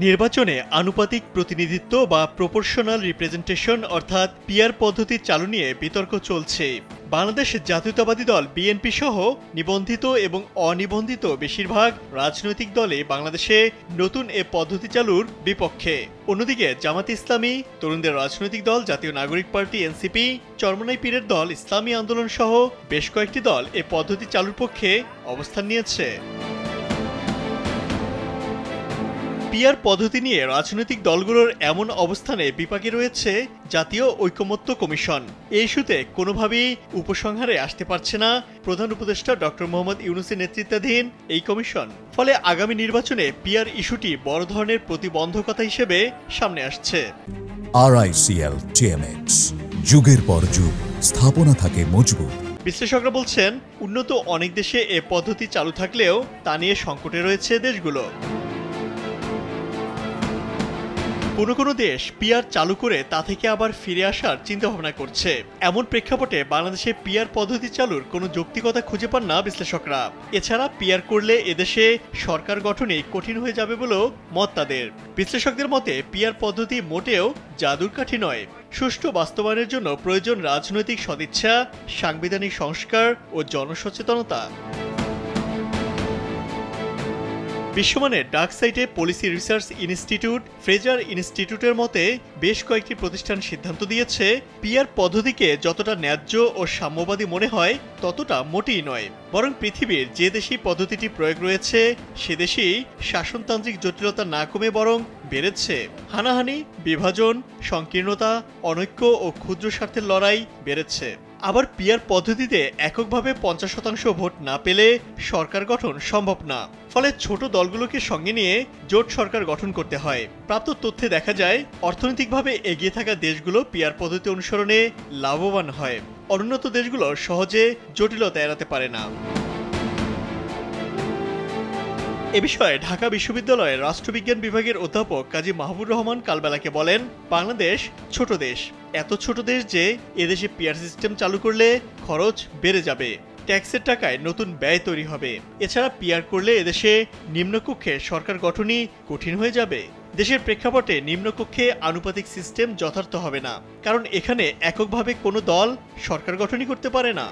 নির্বাচনে আনুপাতিক প্রতিনিধিত্ব বা প্রপোর্শনাল রিপ্রেজেন্টেশন অর্থাৎ পিআর পদ্ধতি চালু নিয়ে বিতর্ক চলছে। বাংলাদেশ জাতীয়তাবাদী দল বিএনপি সহ নিবন্ধিত এবং অনিবন্ধিত বেশিরভাগ রাজনৈতিক দলে বাংলাদেশে নতুন এ পদ্ধতি চালুর বিপক্ষে। অন্যদিকে জামাত ইসলামী, তরুণদের রাজনৈতিক দল জাতীয় নাগরিক পার্টি এনসিপি, চরমনাই পীরের দল ইসলামী আন্দোলন সহ বেশ কয়েকটি দল এ পদ্ধতি চালুর পক্ষে অবস্থান নিয়েছে। পিআর পদ্ধতি নিয়ে রাজনৈতিক দলগুলোর এমন অবস্থানে বিপাকে রয়েছে জাতীয় ঐকমত্য কমিশন। এই ইস্যুতে কোনোভাবেই উপসংহারে আসতে পারছে না প্রধান উপদেষ্টা ডক্টর মোহাম্মদ ইউনূসের নেতৃত্বাধীন এই কমিশন। ফলে আগামী নির্বাচনে পিআর ইস্যুটি বড় ধরনের প্রতিবন্ধকতা হিসেবে সামনে আসছে। RICL TMX, যুগের পর যুগ স্থাপনা থাকে মজবুত। বিশ্লেষকরা বলছেন, উন্নত অনেক দেশে এ পদ্ধতি চালু থাকলেও তা নিয়ে সংকটে রয়েছে দেশগুলো। কোনো দেশ পিআর চালু করে তা থেকে আবার ফিরে আসার চিন্তাভাবনা করছে। এমন প্রেক্ষাপটে বাংলাদেশে পিআর পদ্ধতি চালুর কোনো যৌক্তিকতা খুঁজে পান না বিশ্লেষকরা। এছাড়া পিআর করলে এদেশে সরকার গঠনই কঠিন হয়ে যাবে বলেও মত তাদের। বিশ্লেষকদের মতে পিআর পদ্ধতি মোটেও জাদুর কাঠি নয়। সুষ্ঠু বাস্তবায়নের জন্য প্রয়োজন রাজনৈতিক সদিচ্ছা, সাংবিধানিক সংস্কার ও জনসচেতনতা। বিশ্বমানের ডার্ক সাইটে পলিসি রিসার্চ ইনস্টিটিউট, ফ্রেজার ইনস্টিটিউটের মতে বেশ কয়েকটি প্রতিষ্ঠান সিদ্ধান্ত দিয়েছে পিআর পদ্ধতিকে যতটা ন্যায্য ও সাম্যবাদী মনে হয় ততটা মোটেই নয়। বরং পৃথিবীর যে দেশেই পদ্ধতিটি প্রয়োগ রয়েছে সে দেশেই শাসনতান্ত্রিক জটিলতা না কমে বরং বেড়েছে। হানাহানি, বিভাজন, সংকীর্ণতা, অনৈক্য ও ক্ষুদ্র স্বার্থের লড়াই বেড়েছে। আবার পিআর পদ্ধতিতে এককভাবে 50% ভোট না পেলে সরকার গঠন সম্ভব না। ফলে ছোট দলগুলোকে সঙ্গে নিয়ে জোট সরকার গঠন করতে হয়। প্রাপ্ত তথ্যে দেখা যায় অর্থনৈতিকভাবে এগিয়ে থাকা দেশগুলো পিআর পদ্ধতি অনুসরণে লাভবান হয়। অনুন্নত দেশগুলো সহজে জটিলতা এড়াতে পারে না। এ বিষয়ে ঢাকা বিশ্ববিদ্যালয়ের রাষ্ট্রবিজ্ঞান বিভাগের অধ্যাপক কাজী মাহবুর রহমান কালবেলাকে বলেন, বাংলাদেশ ছোট দেশ, এত ছোট দেশ যে এদেশে পিআর সিস্টেম চালু করলে খরচ বেড়ে যাবে, ট্যাক্সের টাকায় নতুন ব্যয় তৈরি হবে। এছাড়া পিআর করলে এদেশে নিম্নকক্ষে সরকার গঠনই কঠিন হয়ে যাবে। দেশের প্রেক্ষাপটে নিম্নকক্ষে আনুপাতিক সিস্টেম যথার্থ হবে না, কারণ এখানে এককভাবে কোনো দল সরকার গঠনই করতে পারে না।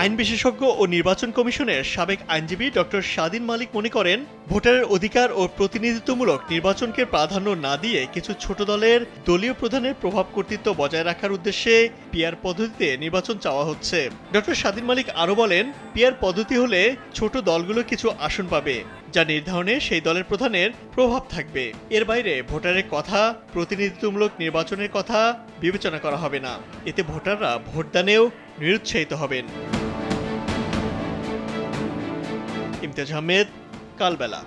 আইন বিশেষজ্ঞ ও নির্বাচন কমিশনের সাবেক আইনজীবী ডক্টর স্বাধীন মালিক মনে করেন, ভোটারের অধিকার ও প্রতিনিধিত্বমূলক নির্বাচনকে প্রাধান্য না দিয়ে কিছু ছোট দলের দলীয় প্রধানের প্রভাব কর্তৃত্ব বজায় রাখার উদ্দেশ্যে পিআর পদ্ধতিতে নির্বাচন চাওয়া হচ্ছে। ডক্টর স্বাধীন মালিক আরও বলেন, পিআর পদ্ধতি হলে ছোট দলগুলো কিছু আসন পাবে, যা নির্ধারণে সেই দলের প্রধানের প্রভাব থাকবে। এর বাইরে ভোটারের কথা, প্রতিনিধিত্বমূলক নির্বাচনের কথা বিবেচনা করা হবে না। এতে ভোটাররা ভোটদানেও নিরুৎসাহিত হবেন। ইমতিয়াজ আহমেদ, কালবেলা।